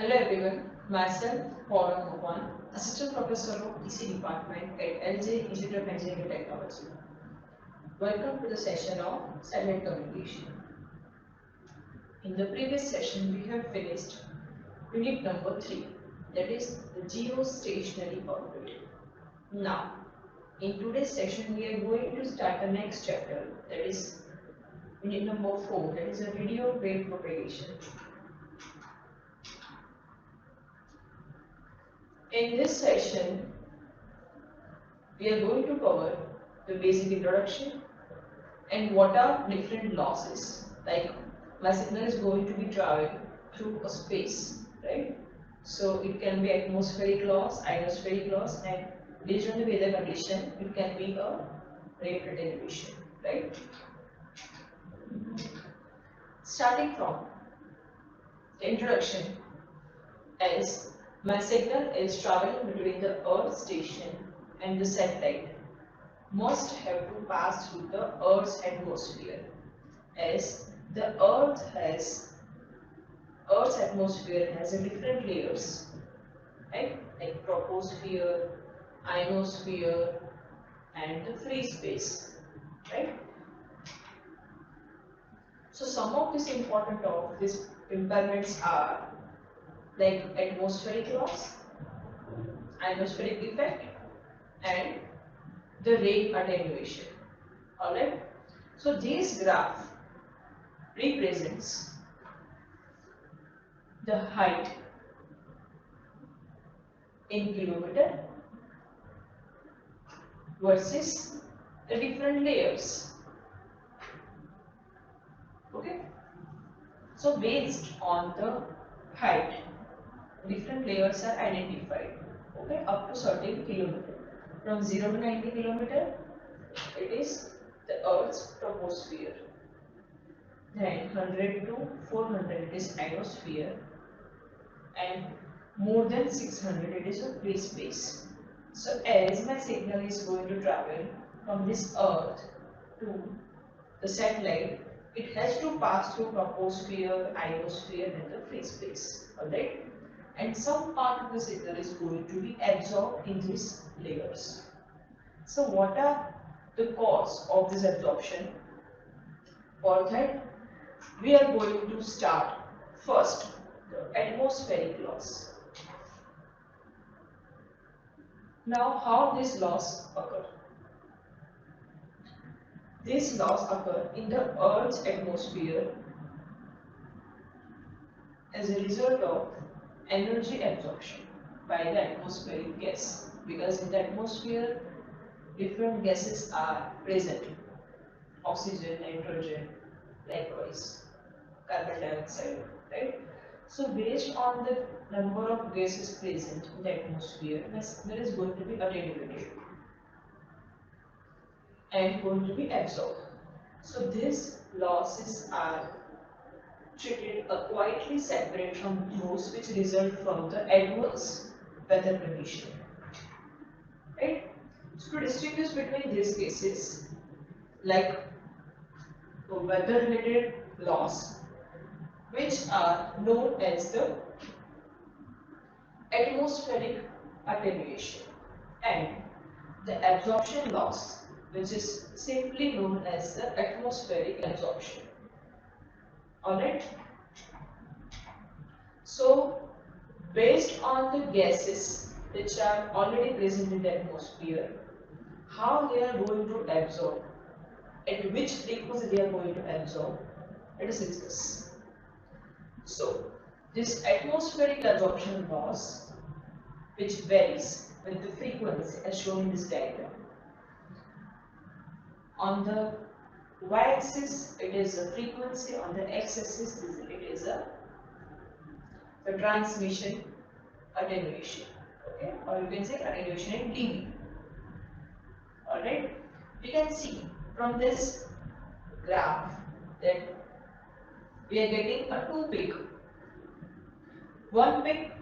Hello everyone, myself Paula Mohan, Assistant Professor of EC Department at LJ Institute of Engineering and Technology. Welcome to the session of Satellite Communication. In the previous session, we have finished unit number 3, that is the geostationary orbit. Now, in today's session, we are going to start the next chapter, that is unit number 4, that is a radio wave propagation. In this session, we are going to cover the basic introduction and what are different losses. Like my signal is going to be traveling through a space, right? So it can be atmospheric loss, ionospheric loss, and based on the weather condition, it can be a rate attenuation, right? Starting from the introduction, as my signal is traveling between the Earth station and the satellite, must have to pass through the Earth's atmosphere, as the Earth's atmosphere has a different layers, right? Like troposphere, ionosphere, and the free space, right? So some of these impairments are like atmospheric loss, ionospheric effect, and the rate attenuation. Alright. So this graph represents the height in kilometer versus the different layers. Okay. So based on the height, different layers are identified. Okay, up to certain kilometer. From 0 to 90 kilometer, it is the Earth's troposphere. Then 100 to 400, it is ionosphere, and more than 600, it is a free space. So as my signal is going to travel from this Earth to the satellite, it has to pass through troposphere, ionosphere, and the free space. Alright? And some part of the signal is going to be absorbed in these layers. So what are the cause of this absorption? For that, we are going to start first the atmospheric loss. Now how this loss occur? This loss occur in the Earth's atmosphere as a result of energy absorption by the atmospheric gas, because in the atmosphere different gases are present: oxygen, nitrogen, likewise carbon dioxide, right? So based on the number of gases present in the atmosphere, there is going to be attenuated and going to be absorbed. So these losses are treated quietly separate from those which result from the adverse weather condition. Right? So to distinguish between these cases, like weather related loss, which are known as the atmospheric attenuation, and the absorption loss, which is simply known as the atmospheric absorption. Alright? So based on the gases which are already present in the atmosphere, how they are going to absorb, at which frequency they are going to absorb, let us discuss. So this atmospheric absorption loss, which varies with the frequency as shown in this diagram. On the y-axis it is a frequency, on the x-axis it is the transmission attenuation, okay, or you can say attenuation in dB. Alright, we can see from this graph that we are getting a two peak. One peak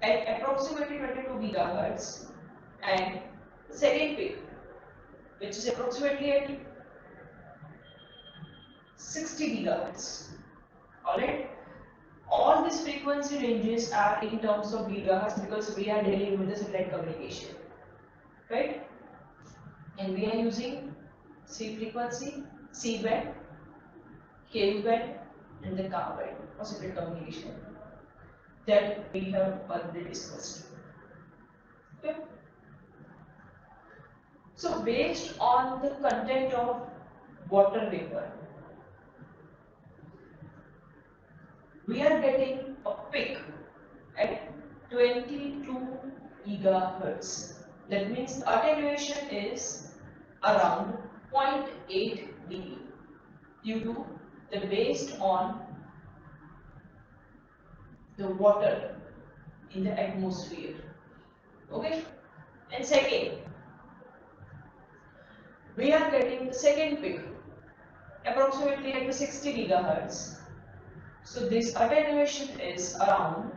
at approximately 22 gigahertz, and second peak which is approximately at 60 gigahertz. Alright, All these frequency ranges are in terms of gigahertz because we are dealing with the satellite communication, right? And we are using C frequency, C band, Ku band, and the Ka band for satellite communication that we have already discussed. Okay. So based on the content of water vapor, we are getting a peak at 22 gigahertz. That means the attenuation is around 0.8 dB due to the based on the water in the atmosphere. Okay? And second, we are getting the second peak approximately at the 60 gigahertz. So this attenuation is around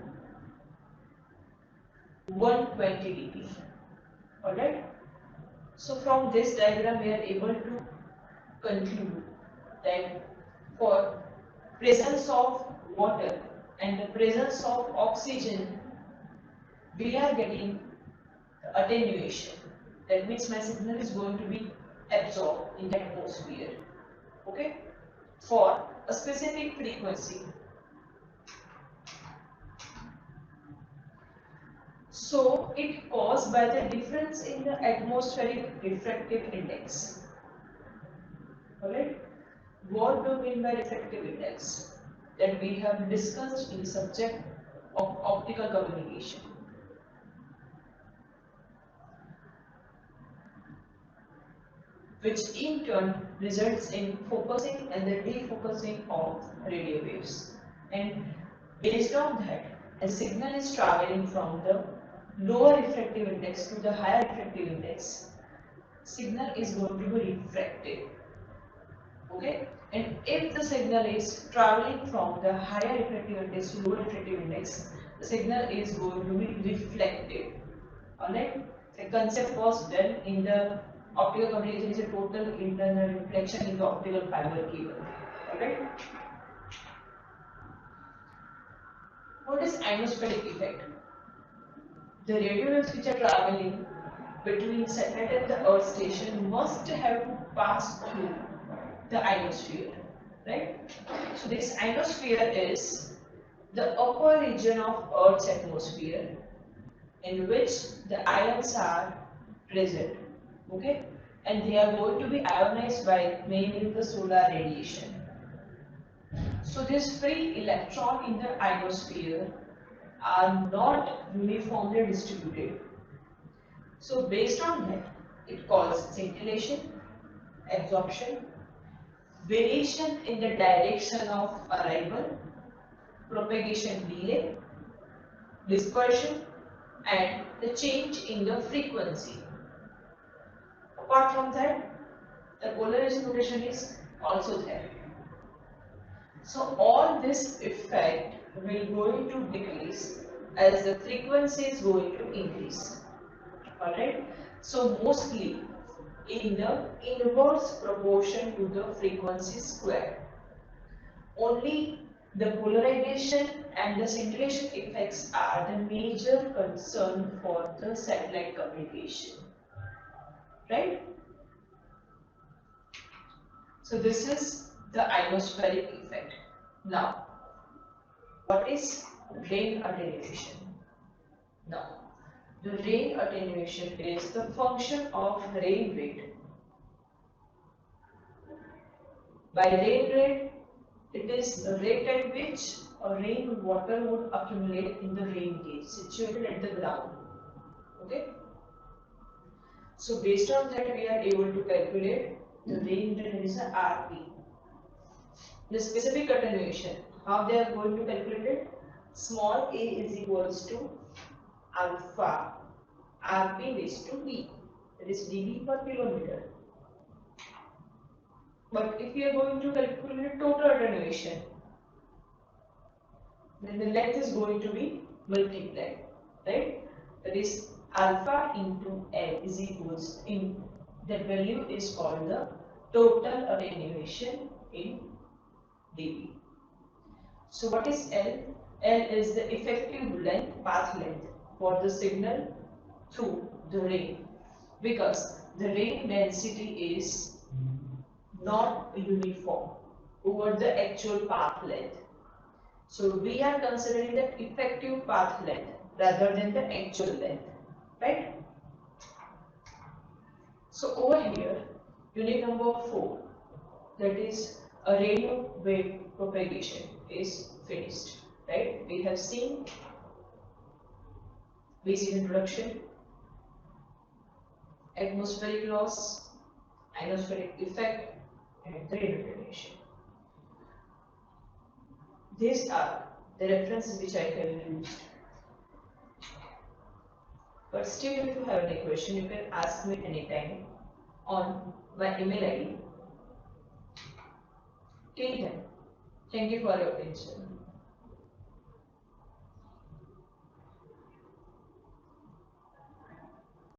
120 dB. Alright? So from this diagram we are able to conclude that for presence of water and the presence of oxygen we are getting attenuation. That means my signal is going to be absorbed in the atmosphere. Okay? For a specific frequency. So it caused by the difference in the atmospheric refractive index. Alright? What do we mean by refractive index? That we have discussed in the subject of optical communication. Which in turn results in focusing and the defocusing of radio waves. And based on that, a signal is traveling from the lower refractive index to the higher refractive index. Signal is going to be refracted. Okay? And if the signal is traveling from the higher refractive index to lower refractive index, the signal is going to be reflected. Alright? The concept was done in the optical communication is a total internal reflection in the optical fiber cable. Alright? What is ionospheric effect? The radio waves which are traveling between satellite and the Earth station must have to pass through the ionosphere. Right? So this ionosphere is the upper region of Earth's atmosphere in which the ions are present. Okay? And they are going to be ionized by mainly the solar radiation. So this free electron in the ionosphere are not uniformly distributed. So based on that, it causes scintillation, absorption, variation in the direction of arrival, propagation delay, dispersion, and the change in the frequency. Apart from that, the polarization rotation is also there. So all this effect will going to decrease as the frequency is going to increase. Alright. So mostly in the inverse proportion to the frequency square. Only the polarization and the scintillation effects are the major concern for the satellite communication. Right? So this is the ionospheric effect. Now, what is rain attenuation? Now, the rain attenuation is the function of rain rate. By rain rate, it is the rate at which a rain water would accumulate in the rain gauge situated at the ground. Okay? So based on that, we are able to calculate the rain rate, that is a RP. The specific attenuation, how they are going to calculate it? Small a is equals to alpha Rp raised to B, that is dB per kilometer. But if we are going to calculate total attenuation, then the length is going to be multiplied, right? That is alpha into L is equals in that value is called the total attenuation in dB. So what is L? L is the effective length, path length for the signal through the ring, because the ring density is not uniform over the actual path length. So we are considering the effective path length rather than the actual length, right? So over here, unit number 4, that is a radio wave propagation, is finished, right? We have seen basic introduction, atmospheric loss, ionospheric effect, and the radio radiation. These are the references which I have used. But still, if you have any question, you can ask me anytime on my email ID. Till then, thank you for your attention.